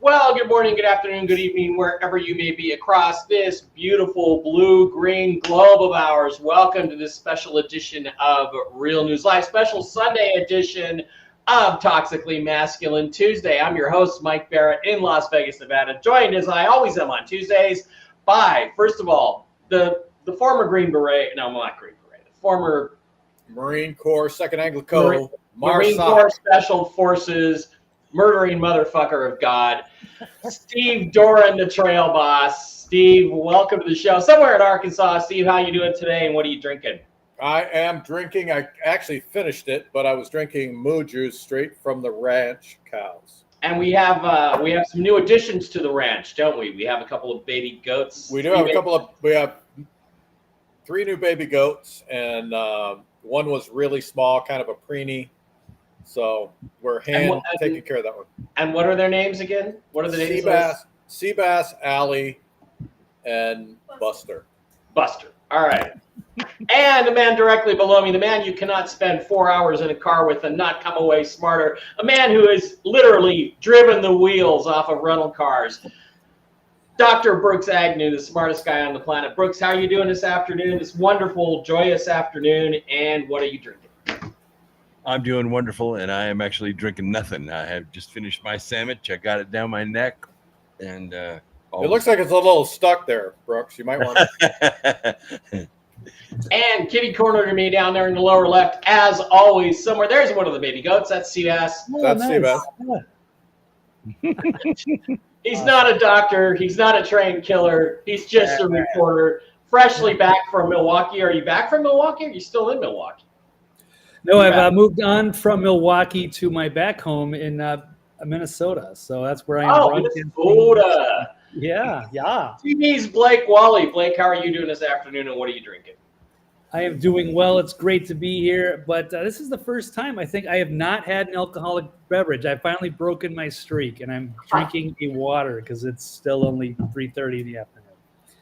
Well, good morning, good afternoon, good evening, wherever you may be across this beautiful blue-green globe of ours. Welcome to this special edition of Real News Live, special Sunday edition of Toxically Masculine Tuesday. I'm your host, Mike Barrett, in Las Vegas, Nevada, joined as I always am on Tuesdays by, first of all, the former Green Beret, no, not Green Beret, the former Marine Corps, 2nd Anglico, Marine Corps Special Forces, murdering motherfucker of God, Steve Doran, the trail boss. Steve, welcome to the show. Somewhere in Arkansas. Steve, how you doing today, and what are you drinking? I am drinking, I actually finished it, but I was drinking moo juice straight from the ranch cows. And we have some new additions to the ranch, don't we? We have a couple of baby goats. We do have we have 3 new baby goats, and one was really small, kind of a preemie. So we're taking care of that one. And what are their names again? What are the names? Seabass, Allie, and Buster. Buster. All right. And the man directly below me, the man you cannot spend 4 hours in a car with and not come away smarter, a man who has literally driven the wheels off of rental cars, Dr. Brooks Agnew, the smartest guy on the planet. Brooks, how are you doing this afternoon, this wonderful, joyous afternoon, and what are you drinking? I'm doing wonderful, and I am actually drinking nothing. I have just finished my sandwich. I got it down my neck, and it looks like it's a little stuck there, Brooks. You might want to. And kitty corner to me down there in the lower left, as always, somewhere there's one of the baby goats. That's Seabass. Oh, that's nice. Seabass. He's not a doctor. He's not a trained killer. He's just a reporter, freshly back from Milwaukee. Are you back from Milwaukee? Or are you still in Milwaukee? No, I've moved on from Milwaukee to my back home in Minnesota. So that's where I am. Oh, Minnesota. Yeah. TV's Blake Wally. Blake, how are you doing this afternoon, and what are you drinking? I am doing well. It's great to be here. But this is the first time I think I have not had an alcoholic beverage. I've finally broken my streak, and I'm drinking a water because it's still only 3:30 in the afternoon.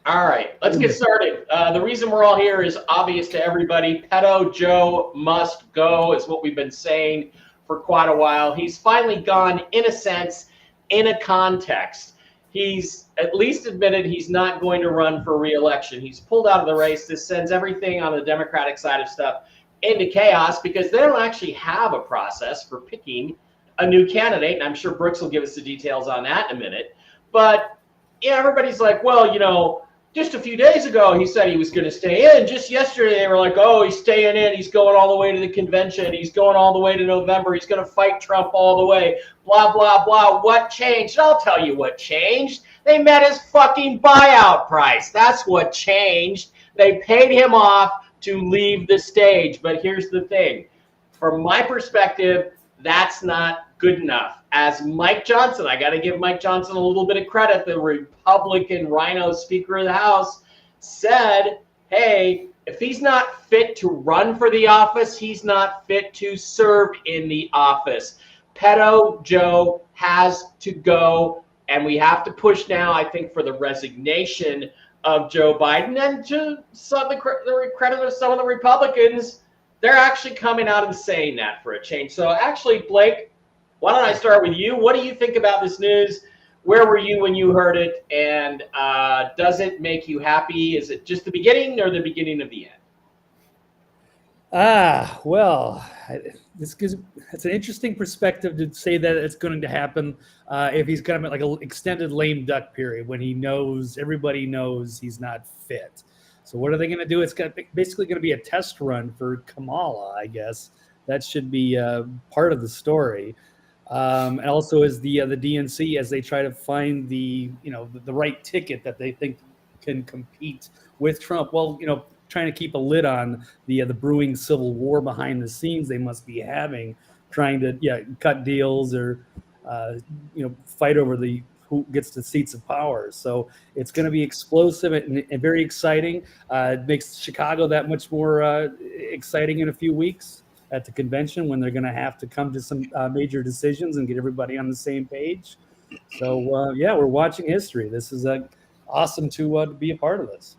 All right, let's get started. The reason we're all here is obvious to everybody. Pedo Joe must go is what we've been saying for quite a while. He's finally gone, in a sense, in a context. He's at least admitted he's not going to run for re-election. He's pulled out of the race. This sends everything on the Democratic side of stuff into chaos because they don't actually have a process for picking a new candidate. And I'm sure Brooks will give us the details on that in a minute. But yeah, everybody's like, well, you know, just a few days ago, he said he was going to stay in. Just yesterday, they were like, oh, he's staying in. He's going all the way to the convention. He's going all the way to November. He's going to fight Trump all the way. Blah, blah, blah. What changed? I'll tell you what changed. They met his fucking buyout price. That's what changed. They paid him off to leave the stage. But here's the thing. From my perspective, that's not good enough. As Mike Johnson, I got to give Mike Johnson a little bit of credit, the Republican Rhino Speaker of the House, said, hey, if he's not fit to run for the office, he's not fit to serve in the office. Pedo Joe has to go, and we have to push now, I think, for the resignation of Joe Biden. And to the credit of some of the Republicans, they're actually coming out and saying that for a change. So actually, Blake, why don't I start with you? What do you think about this news? Where were you when you heard it? And does it make you happy? Is it just the beginning or the beginning of the end? Well, it's an interesting perspective to say that it's going to happen if he's going to like an extended lame duck period when everybody knows he's not fit. So what are they going to do? It's basically going to be a test run for Kamala, I guess. That should be part of the story. And also is the DNC as they try to find the right ticket that they think can compete with Trump. Well, trying to keep a lid on the brewing civil war behind the scenes they must be having, trying to cut deals or fight over who gets the seats of power. So it's going to be explosive and very exciting. It makes Chicago that much more exciting in a few weeks at the convention, when they're going to have to come to some major decisions and get everybody on the same page. So we're watching history. This is awesome to be a part of this.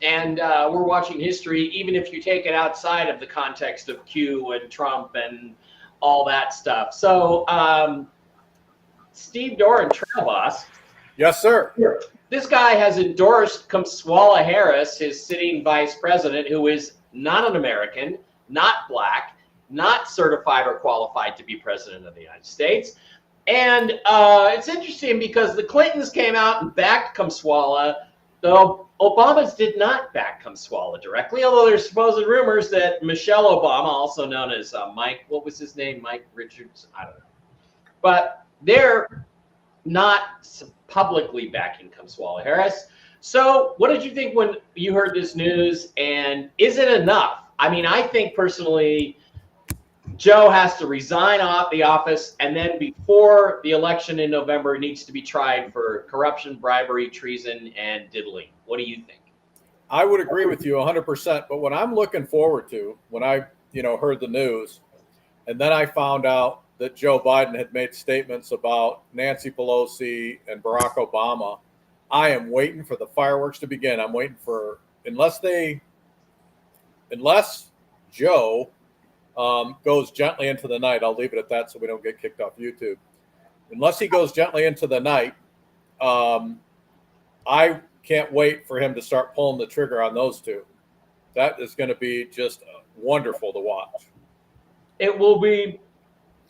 And we're watching history, even if you take it outside of the context of Q and Trump and all that stuff. So, Steve Doran, Trail Boss. Yes, sir. This guy has endorsed Kamala Harris, his sitting vice president, who is not an American, not black, not certified or qualified to be president of the United States. And it's interesting because the Clintons came out and backed Kamala. The Obamas did not back Kamala directly, although there's supposed rumors that Michelle Obama, also known as Mike, what was his name? Mike Richards? I don't know. But they're not publicly backing Kamala Harris. So what did you think when you heard this news, and is it enough? I mean, I think personally, Joe has to resign off the office, and then before the election in November, needs to be tried for corruption, bribery, treason, and diddling. What do you think? I would agree with you 100%. But what I'm looking forward to, when I heard the news, and then I found out that Joe Biden had made statements about Nancy Pelosi and Barack Obama, I am waiting for the fireworks to begin. I'm waiting for, unless Joe goes gently into the night, I'll leave it at that so we don't get kicked off YouTube. Unless he goes gently into the night, I can't wait for him to start pulling the trigger on those two. That is going to be just wonderful to watch. It will be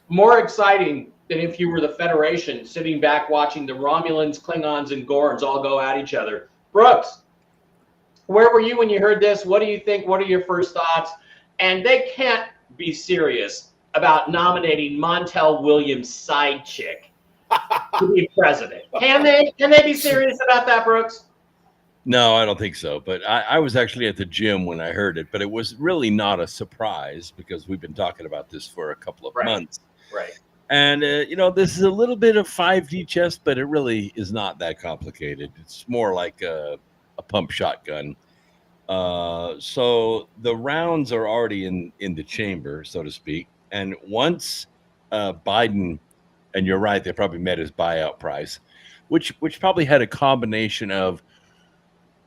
more exciting than if you were the Federation sitting back watching the Romulans, Klingons, and Gorns all go at each other. Brooks, where were you when you heard this? What do you think? What are your first thoughts? And they can't be serious about nominating Montel Williams' side chick to be president. Can they? Can they be serious about that, Brooks? No, I don't think so. But I was actually at the gym when I heard it, but it was really not a surprise because we've been talking about this for a couple of months. Right. And, this is a little bit of 5D chess, but it really is not that complicated. It's more like a pump shotgun. So the rounds are already in the chamber, so to speak. And once Biden, and you're right, they probably met his buyout price, which probably had a combination of,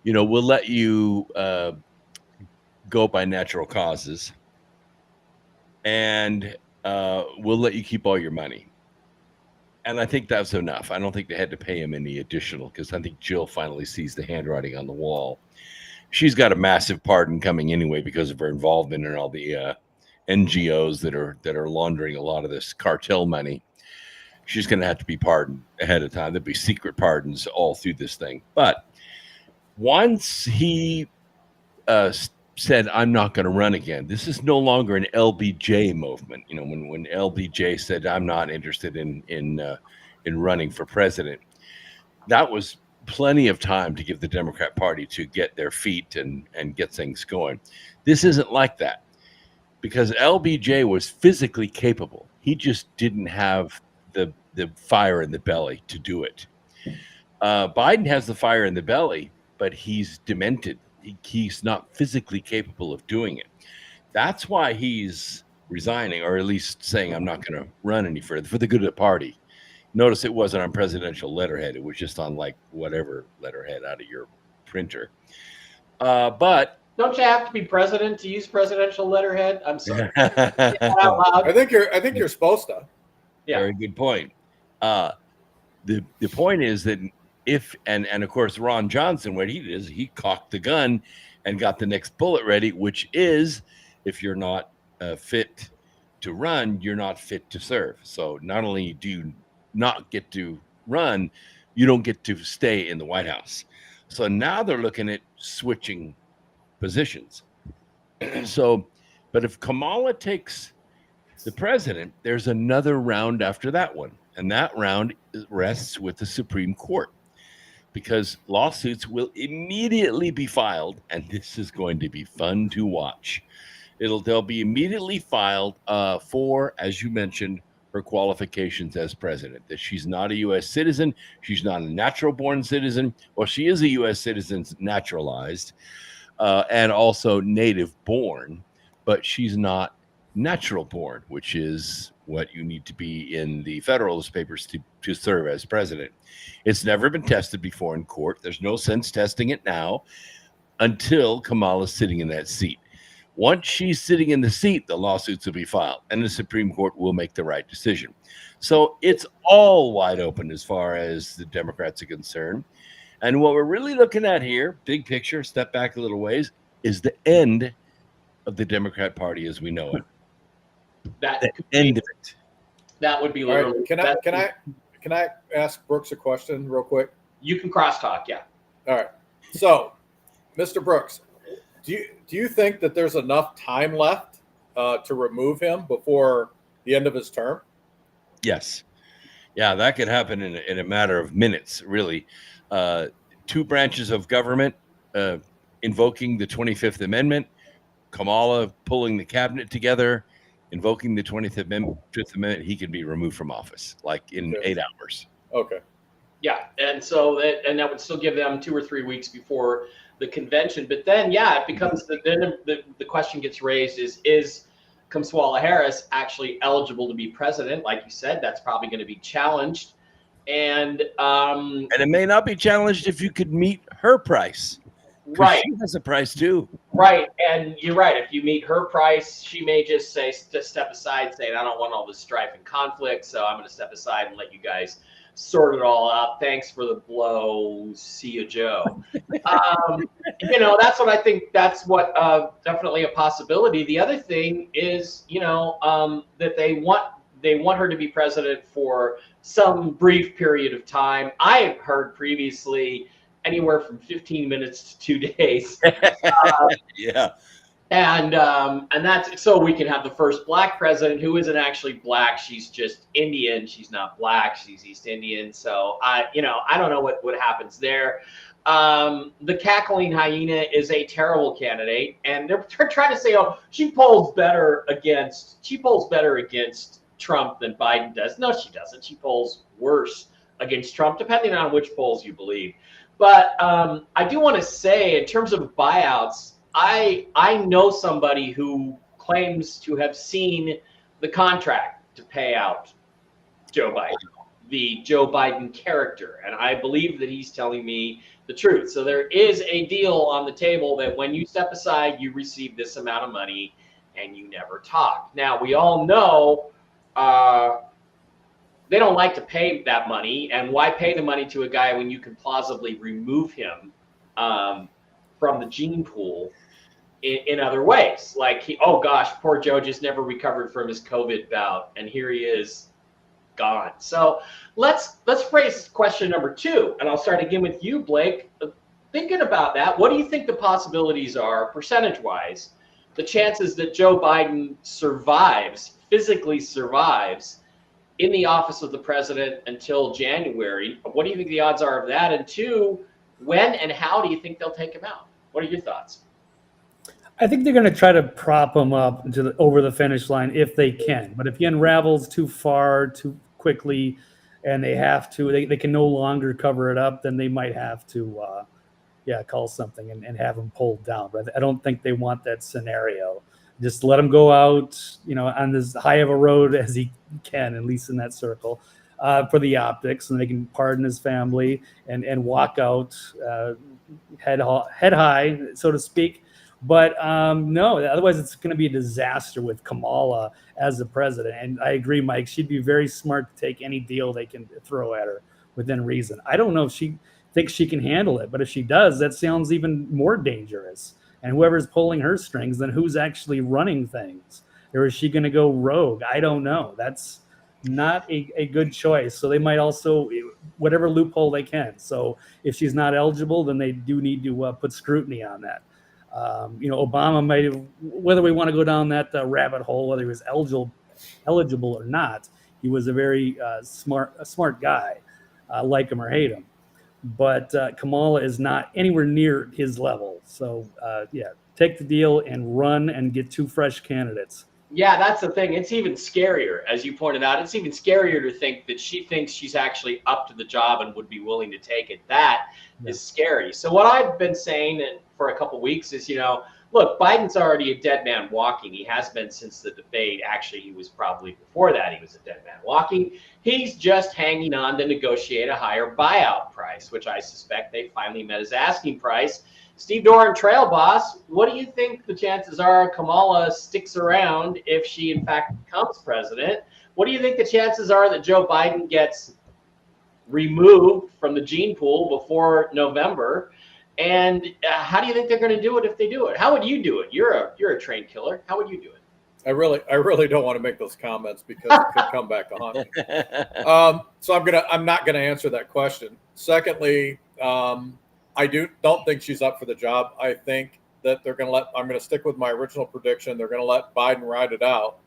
we'll let you go by natural causes, and we'll let you keep all your money. And I think that's enough. I don't think they had to pay him any additional, because I think Jill finally sees the handwriting on the wall. She's got a massive pardon coming anyway because of her involvement in all the NGOs that are laundering a lot of this cartel money. She's going to have to be pardoned ahead of time. There'll be secret pardons all through this thing. But once he said, I'm not going to run again, this is no longer an LBJ movement. When LBJ said, I'm not interested in running for president, that was plenty of time to give the Democrat Party to get their feet and get things going. This isn't like that, because LBJ was physically capable. He just didn't have the fire in the belly to do it. Biden has the fire in the belly, but he's demented. He's not physically capable of doing it. That's why he's resigning, or at least saying, I'm not going to run any further for the good of the party. Notice it wasn't on presidential letterhead. It was just on whatever letterhead out of your printer. But don't you have to be president to use presidential letterhead? I'm sorry. I think you're supposed to. Yeah. Very good point. The point is that if and of course Ron Johnson, what he did is he cocked the gun and got the next bullet ready, which is, if you're not fit to run, you're not fit to serve. So not only do you not get to run, you don't get to stay in the White House. So now they're looking at switching positions. But if Kamala takes the president, there's another round after that one, and that round rests with the Supreme Court, because lawsuits will immediately be filed, and this is going to be fun to watch. They'll be immediately filed for, as you mentioned, her qualifications as president, that she's not a U.S. citizen, she's not a natural-born citizen, well, she is a U.S. citizen naturalized, and also native-born, but she's not natural-born, which is what you need to be in the Federalist Papers to serve as president. It's never been tested before in court. There's no sense testing it now until Kamala's sitting in that seat. Once she's sitting in the seat, the lawsuits will be filed, and the Supreme Court will make the right decision. So it's all wide open as far as the Democrats are concerned. And what we're really looking at here, big picture, step back a little ways, is the end of the Democrat Party as we know it. The end of it. That would be All literally. right, can I ask Brooks a question real quick? You can crosstalk, yeah. All right. So, Mr. Brooks, do you think that there's enough time left to remove him before the end of his term? Yes. Yeah, that could happen in a matter of minutes, really. Two branches of government invoking the 25th Amendment, Kamala pulling the cabinet together, invoking the 25th Amendment, he can be removed from office, like in 8 hours. Okay. Yeah, and so that would still give them 2 or 3 weeks before the convention. But then, yeah, it becomes the question gets raised is Kamala Harris actually eligible to be president? Like you said, that's probably going to be challenged, and it may not be challenged if you could meet her price. Right, she has a price too. Right, and you're right. If you meet her price, she may just step aside, saying, "I don't want all this strife and conflict, so I'm going to step aside and let you guys sort it all out. Thanks for the blow. See you, Joe." That's what I think. That's what definitely a possibility. The other thing is, that they want her to be president for some brief period of time. I've heard previously anywhere from 15 minutes to 2 days. Yeah. And that's so we can have the first black president who isn't actually black. She's just Indian. She's not black. She's East Indian. So I don't know what happens there. The cackling hyena is a terrible candidate, and they're trying to say, oh, she polls better against Trump than Biden does. No, she doesn't. She polls worse against Trump, depending on which polls you believe. But I do want to say, in terms of buyouts, I know somebody who claims to have seen the contract to pay out Joe Biden, the Joe Biden character, and I believe that he's telling me the truth. So there is a deal on the table that when you step aside, you receive this amount of money and you never talk. Now, we all know they don't like to pay that money, and why pay the money to a guy when you can plausibly remove him from the gene pool in other ways? Like, oh gosh, poor Joe just never recovered from his COVID bout, and here he is gone. So let's phrase question number 2, and I'll start again with you, Blake. Thinking about that, what do you think the possibilities are, percentage-wise, the chances that Joe Biden physically survives in the office of the president until January? What do you think the odds are of that? And 2, when and how do you think they'll take him out? What are your thoughts? I think they're going to try to prop him up over the finish line if they can. But if he unravels too far, too quickly, and they have to, they can no longer cover it up, then they might have to, call something and have him pulled down. But I don't think they want that scenario. Just let him go out, on as high of a road as he can, at least in that circle, for the optics, and they can pardon his family and walk out head high, so to speak. But no, otherwise it's going to be a disaster with Kamala as the president. And I agree, Mike, she'd be very smart to take any deal they can throw at her within reason. I don't know if she thinks she can handle it, but if she does, that sounds even more dangerous. And whoever's pulling her strings, then who's actually running things? Or is she going to go rogue? I don't know. That's not a good choice. So they might also, whatever loophole they can. So if she's not eligible, then they do need to put scrutiny on that. Obama might have, whether we want to go down that rabbit hole, whether he was eligible or not, he was a very smart guy, like him or hate him. but Kamala is not anywhere near his level. So yeah, take the deal and run and get 2 fresh candidates. Yeah, that's the thing. It's even scarier, as you pointed out. It's even scarier to think that she thinks she's actually up to the job and would be willing to take it. That is scary. So what I've been saying for a couple weeks is, look, Biden's already a dead man walking. He has been since the debate. Actually, he was probably before that. He was a dead man walking. He's just hanging on to negotiate a higher buyout price, which I suspect they finally met his asking price. Steve Doran, trail boss, what do you think the chances are Kamala sticks around if she, in fact, becomes president? What do you think the chances are that Joe Biden gets removed from the gene pool before November? And how do you think they're going to do it if they do it? How would you do it? You're a trained killer. How would you do it? I really don't want to make those comments because it could come back to haunt me. So I'm not gonna answer that question. Secondly, I don't think she's up for the job. I think that I'm going to stick with my original prediction. They're going to let Biden ride it out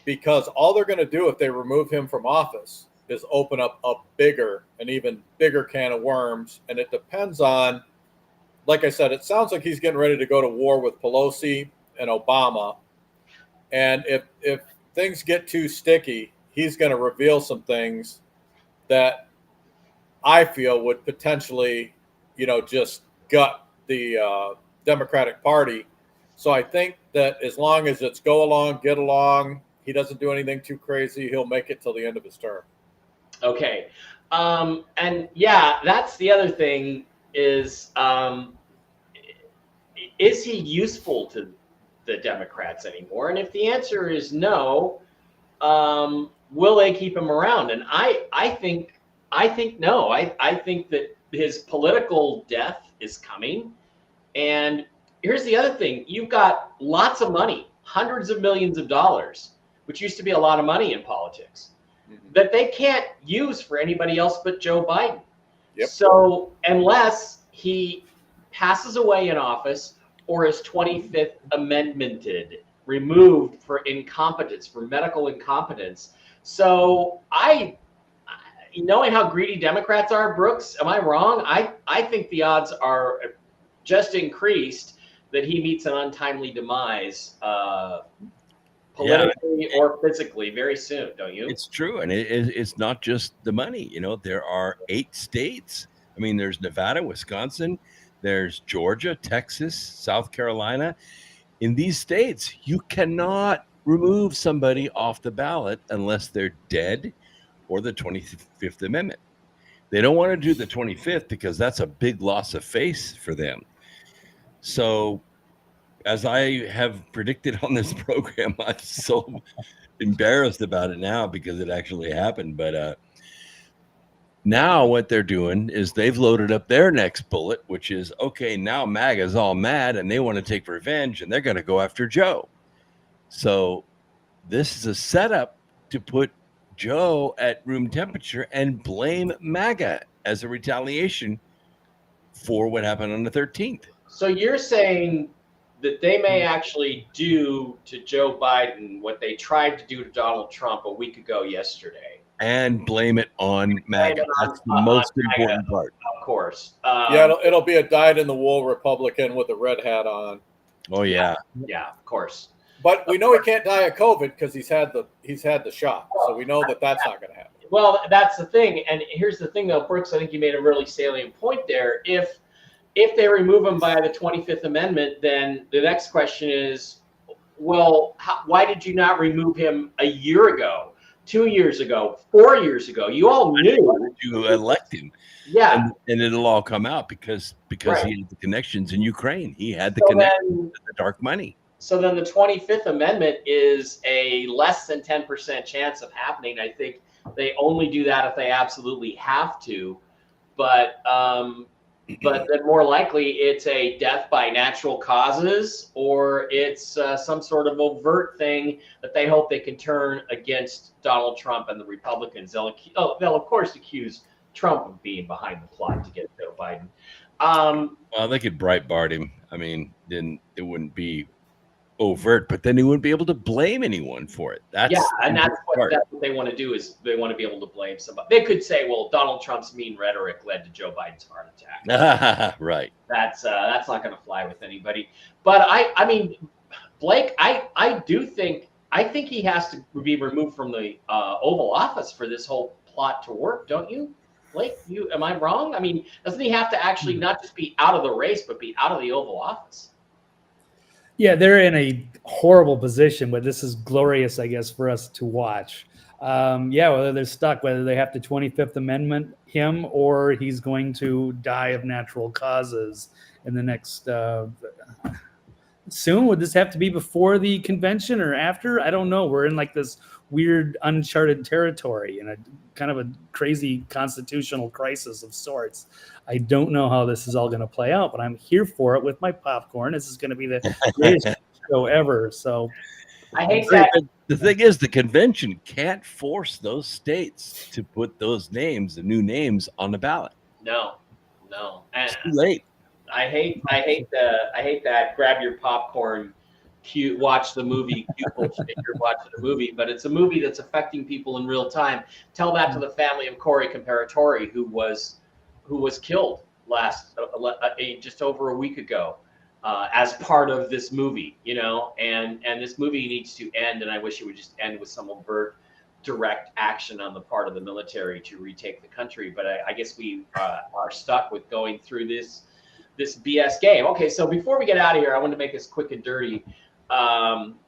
because all they're going to do if they remove him from office is open up a even bigger can of worms. And it depends on, like I said, it sounds like he's getting ready to go to war with Pelosi and Obama. And if things get too sticky, he's going to reveal some things that I feel would potentially just gut the Democratic Party. So I think that as long as it's go along, get along, he doesn't do anything too crazy, he'll make it till the end of his term. Okay. And yeah, that's the other thing is he useful to the Democrats anymore? And if the answer is no, will they keep him around? And I think no. I think that his political death is coming. And here's the other thing. You've got lots of money, hundreds of millions of dollars, which used to be a lot of money in politics, that they can't use for anybody else but Joe Biden. Yep. So unless he passes away in office or is 25th amendmented, removed for incompetence, for medical incompetence. So knowing how greedy Democrats are, Brooks, am I wrong? I think the odds are just increased that he meets an untimely demise politically or physically very soon, don't you? It's true. And it's not just the money. There are 8 states. I mean, there's Nevada, Wisconsin, there's Georgia, Texas, South Carolina. In these states, you cannot remove somebody off the ballot unless they're dead or the 25th Amendment. They don't want to do the 25th because that's a big loss of face for them. So as I have predicted on this program, I'm so embarrassed about it now because it actually happened. But now what they're doing is they've loaded up their next bullet, which is, okay, now MAGA's all mad and they want to take revenge and they're going to go after Joe. So this is a setup to put Joe at room temperature and blame MAGA as a retaliation for what happened on the 13th. So you're saying that they may actually do to Joe Biden what they tried to do to Donald Trump a week ago yesterday. And blame it on MAGA. That's the most important part. Of course. It'll be a dyed-in-the-wool Republican with a red hat on. Oh, yeah. Yeah, of course. But we know he can't die of COVID because he's had the shot. So we know that that's not going to happen. Well, that's the thing. And here's the thing, though, Brooks, I think you made a really salient point there. If they remove him by the 25th Amendment, then the next question is, well, why did you not remove him a year ago, 2 years ago, 4 years ago? You all knew. You elect him. Yeah. And it'll all come out because Right. he had the connections in Ukraine. He had the So connections to the dark money. So then the 25th Amendment is a less than 10% chance of happening. I think they only do that if they absolutely have to. But then more likely it's a death by natural causes, or it's some sort of overt thing that they hope they can turn against Donald Trump and the Republicans. They'll of course accuse Trump of being behind the plot to get Joe Biden. Well, they could Breitbart him. I mean, then it wouldn't be overt, but then he wouldn't be able to blame anyone for it. That's that's what they want to do is they want to be able to blame somebody. They could say, well, Donald Trump's mean rhetoric led to Joe Biden's heart attack. Right. That's not going to fly with anybody. But I mean, Blake, I think he has to be removed from the Oval Office for this whole plot to work, don't you? Blake, am I wrong? I mean, doesn't he have to actually not just be out of the race, but be out of the Oval Office? Yeah, they're in a horrible position, but this is glorious, I guess, for us to watch. Whether they're stuck, whether they have to 25th Amendment him or he's going to die of natural causes in the next soon. Would this have to be before the convention or after? I don't know. We're in like this weird uncharted territory and a kind of a crazy constitutional crisis of sorts. I don't know how this is all going to play out, but I'm here for it with my popcorn. This is going to be the greatest show ever. So I hate that. The thing is, the convention can't force those states to put those names, the new names, on the ballot. No. It's too late. I hate that. Grab your popcorn, watch the movie. You're watching the movie, but it's a movie that's affecting people in real time. Tell that to the family of Corey Comparatori, who was killed just over a week ago, as part of this movie. And this movie needs to end. And I wish it would just end with some overt, direct action on the part of the military to retake the country. But I guess we are stuck with going through this BS game. Okay, so before we get out of here, I want to make this quick and dirty,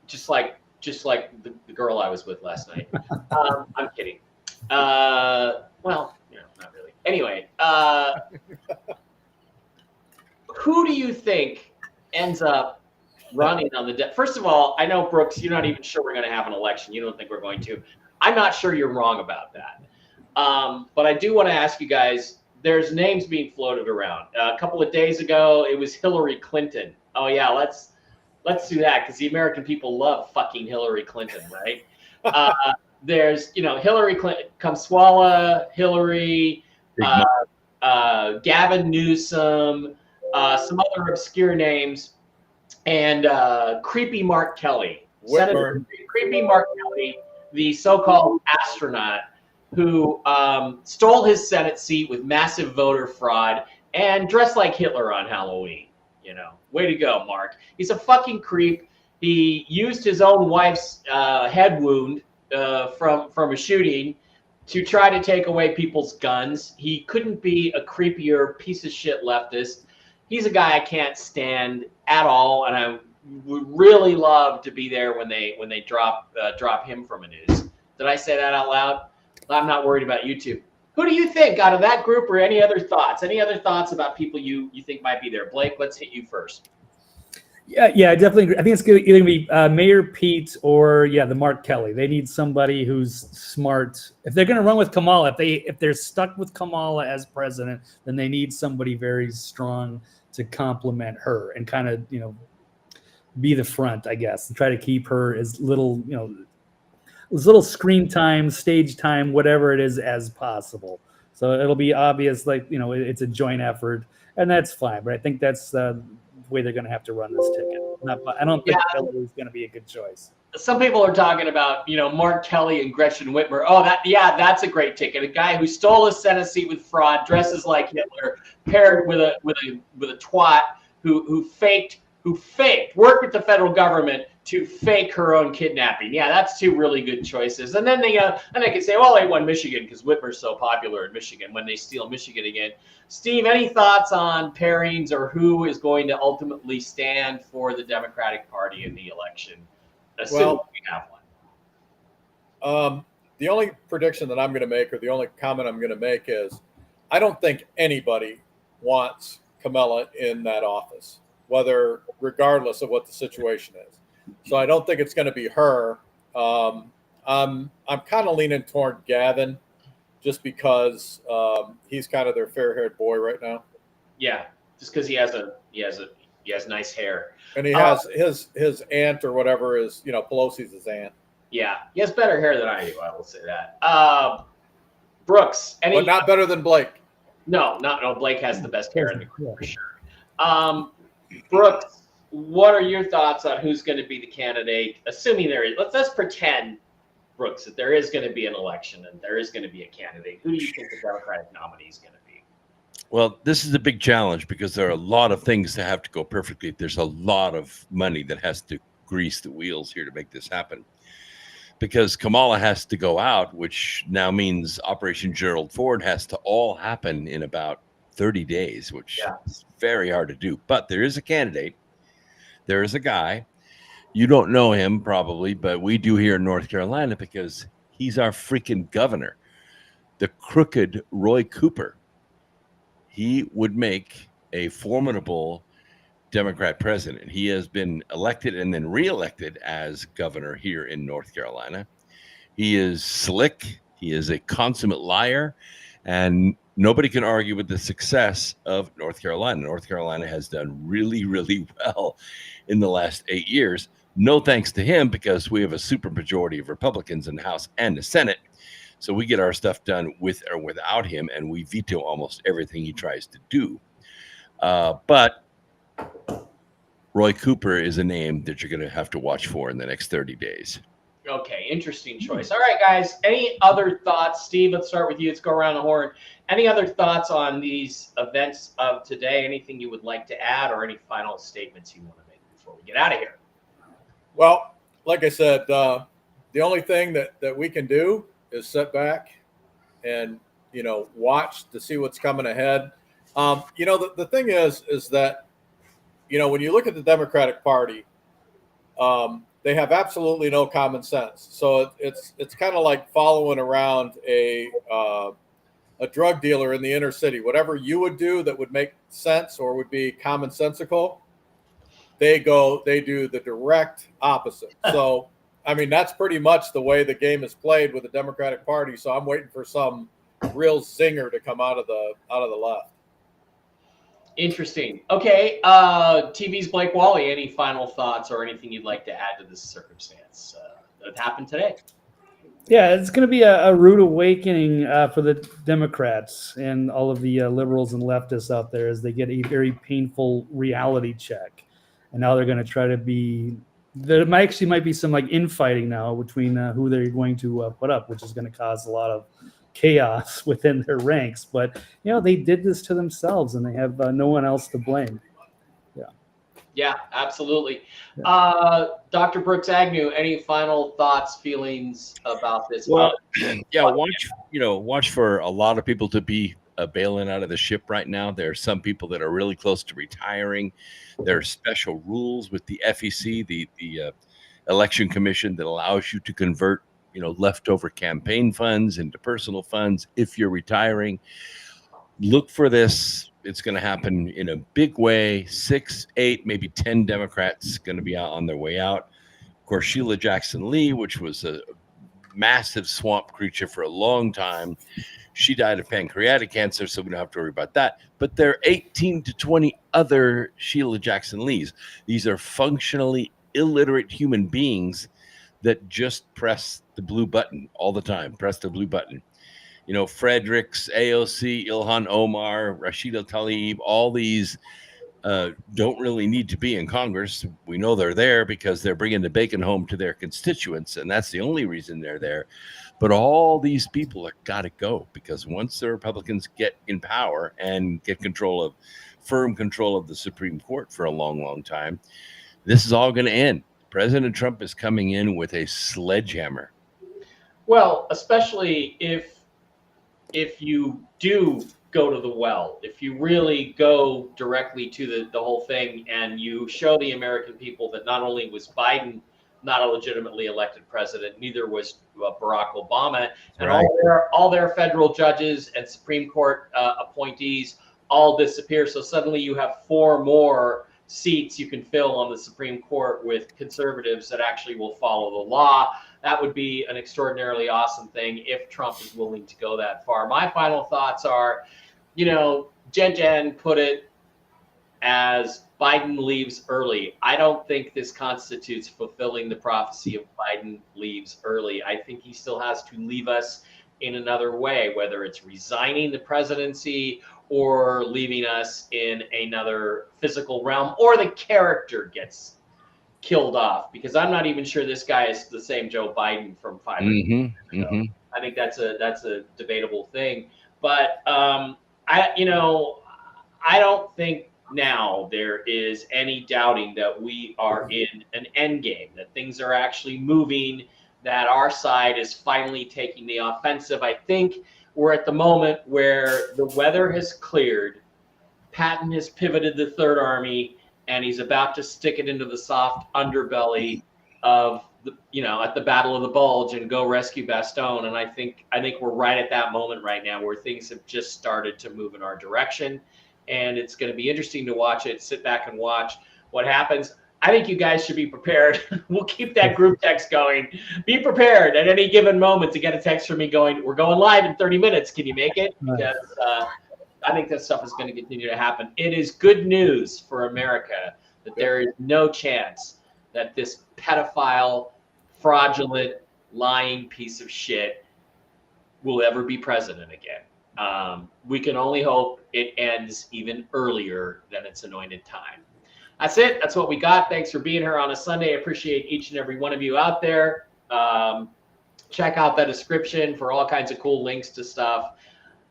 just like the girl I was with last night. I'm kidding. Well, not really. Anyway, who do you think ends up running on the First of all, I know, Brooks, you're not even sure we're going to have an election. You don't think we're going to. I'm not sure you're wrong about that. But I do want to ask you guys, there's names being floated around. A couple of days ago, it was Hillary Clinton. Oh yeah, let's do that because the American people love fucking Hillary Clinton, right? There's Hillary Clinton, Kamswala, Hillary, Gavin Newsom, some other obscure names, and creepy Mark Kelly, Senator creepy Mark Kelly, the so-called astronaut who stole his Senate seat with massive voter fraud and dressed like Hitler on Halloween. Way to go, Mark. He's a fucking creep. He used his own wife's head wound from a shooting to try to take away people's guns. He couldn't be a creepier piece of shit leftist. He's a guy I can't stand at all, and I would really love to be there when they drop him from a news. Did I say that out loud? I'm not worried about YouTube. Who do you think out of that group, or any other thoughts? Any other thoughts about people you think might be there? Blake, let's hit you first. Yeah, I definitely agree. I think it's either going to be Mayor Pete or the Mark Kelly. They need somebody who's smart. If they're going to run with Kamala, if they're stuck with Kamala as president, then they need somebody very strong to complement her and kind of be the front, I guess, and try to keep her as little screen time, stage time, whatever it is as possible. So it'll be obvious, it's a joint effort, and that's fine. But I think that's the way they're going to have to run this ticket. I don't think Hillary's going to be a good choice. Some people are talking about, Mark Kelly and Gretchen Whitmer. Oh, that's a great ticket. A guy who stole a Senate seat with fraud, dresses like Hitler, paired with a twat who worked with the federal government to fake her own kidnapping. Yeah, that's two really good choices. And then they can say, well, they won Michigan because Whitmer's so popular in Michigan when they steal Michigan again. Steve, any thoughts on pairings or who is going to ultimately stand for the Democratic Party in the election? Assuming we have one. The only prediction that I'm going to make, or the only comment I'm going to make, is I don't think anybody wants Kamala in that office, regardless of what the situation is. So I don't think it's going to be her. I'm kind of leaning toward Gavin, just because he's kind of their fair-haired boy right now. Yeah, just because he has nice hair, and he has his aunt or whatever is Pelosi's his aunt. Yeah, he has better hair than I do. I will say that. Brooks, but not better than Blake. No. Blake has the best hair in the group for sure. Brooks, what are your thoughts on who's going to be the candidate? Assuming there is, let's pretend, Brooks, that there is going to be an election and there is going to be a candidate. Who do you think the Democratic nominee is going to be? Well, this is a big challenge because there are a lot of things that have to go perfectly. There's a lot of money that has to grease the wheels here to make this happen. Because Kamala has to go out, which now means Operation Gerald Ford has to all happen in about 30 days, which is very hard to do. But there is a candidate. There is a guy. You don't know him probably, but we do here in North Carolina because he's our freaking governor, the crooked Roy Cooper. He would make a formidable Democrat president. He has been elected and then reelected as governor here in North Carolina. He is slick. He is a consummate liar, and nobody can argue with the success of North Carolina. North Carolina has done really, really well in the last 8 years. No thanks to him, because we have a super majority of Republicans in the House and the Senate. So we get our stuff done with or without him, and we veto almost everything he tries to do. But Roy Cooper is a name that you're going to have to watch for in the next 30 days. Okay, interesting choice. All right, guys. Any other thoughts? Steve, let's start with you. Let's go around the horn. Any other thoughts on these events of today? Anything you would like to add, or any final statements you want to make before we get out of here? Well, like I said, the only thing that we can do is sit back and, watch to see what's coming ahead. The thing is that, when you look at the Democratic Party, they have absolutely no common sense. So it's kind of like following around a drug dealer in the inner city. Whatever you would do that would make sense or would be commonsensical, they do the direct opposite. So, I mean, that's pretty much the way the game is played with the Democratic Party. So I'm waiting for some real zinger to come out of the left. Interesting. Okay. TV's Blake Wally, any final thoughts or anything you'd like to add to this circumstance that happened today? Yeah, it's going to be a rude awakening for the Democrats and all of the liberals and leftists out there as they get a very painful reality check. And now they're going to try to be – there might be some infighting now between who they're going to put up, which is going to cause a lot of chaos within their ranks. But, they did this to themselves, and they have no one else to blame. Yeah, absolutely. Yeah. Dr. Brooks Agnew, any final thoughts, feelings about this? Well, watch for a lot of people to be bailing out of the ship right now. There are some people that are really close to retiring. There are special rules with the FEC, the Election Commission, that allows you to convert, leftover campaign funds into personal funds if you're retiring. Look for this. It's going to happen in a big way. 6, 8, maybe 10 Democrats going to be out on their way out. Of course, Sheila Jackson Lee, which was a massive swamp creature for a long time, she died of pancreatic cancer, so we don't have to worry about that. But there are 18 to 20 other Sheila Jackson Lees. These are functionally illiterate human beings that just press the blue button all the time. Press the blue button. Fredericks, AOC, Ilhan Omar, Rashida Tlaib, all these don't really need to be in Congress. We know they're there because they're bringing the bacon home to their constituents, and that's the only reason they're there. But all these people have got to go, because once the Republicans get in power and get firm control of the Supreme Court for a long, long time, this is all going to end. President Trump is coming in with a sledgehammer. Well, especially if you do go to the well, if you really go directly to the whole thing, and you show the American people that not only was Biden not a legitimately elected president, neither was Barack Obama, and right. all their federal judges and Supreme Court appointees all disappear. So suddenly you have 4 more seats you can fill on the Supreme Court with conservatives that actually will follow the law. That would be an extraordinarily awesome thing if Trump is willing to go that far. My final thoughts are, Jen put it as Biden leaves early. I don't think this constitutes fulfilling the prophecy of Biden leaves early. I think he still has to leave us in another way, whether it's resigning the presidency or leaving us in another physical realm, or the character gets killed off, because I'm not even sure this guy is the same Joe Biden from 5 years ago. I think that's a debatable thing, but I don't think now there is any doubting that we are in an end game, that things are actually moving, that our side is finally taking the offensive. I think we're at the moment where the weather has cleared, Patton has pivoted the Third Army, and he's about to stick it into the soft underbelly of at the Battle of the Bulge and go rescue Bastogne. And I think we're right at that moment right now where things have just started to move in our direction, and it's going to be interesting to watch it. Sit back and watch what happens. I think you guys should be prepared. We'll keep that group text going. Be prepared at any given moment to get a text from me going, "We're going live in 30 minutes. Can you make it?" Because I think that stuff is going to continue to happen. It is good news for America that there is no chance that this pedophile, fraudulent, lying piece of shit will ever be president again. We can only hope it ends even earlier than its anointed time. That's it. That's what we got. Thanks for being here on a Sunday. I appreciate each and every one of you out there. Check out the description for all kinds of cool links to stuff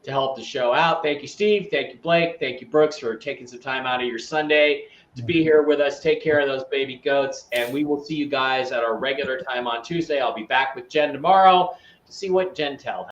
to help the show out. Thank you, Steve. Thank you, Blake. Thank you, Brooks, for taking some time out of your Sunday to be here with us. Take care of those baby goats, and we will see you guys at our regular time on Tuesday. I'll be back with Jen tomorrow to see what Jen tells.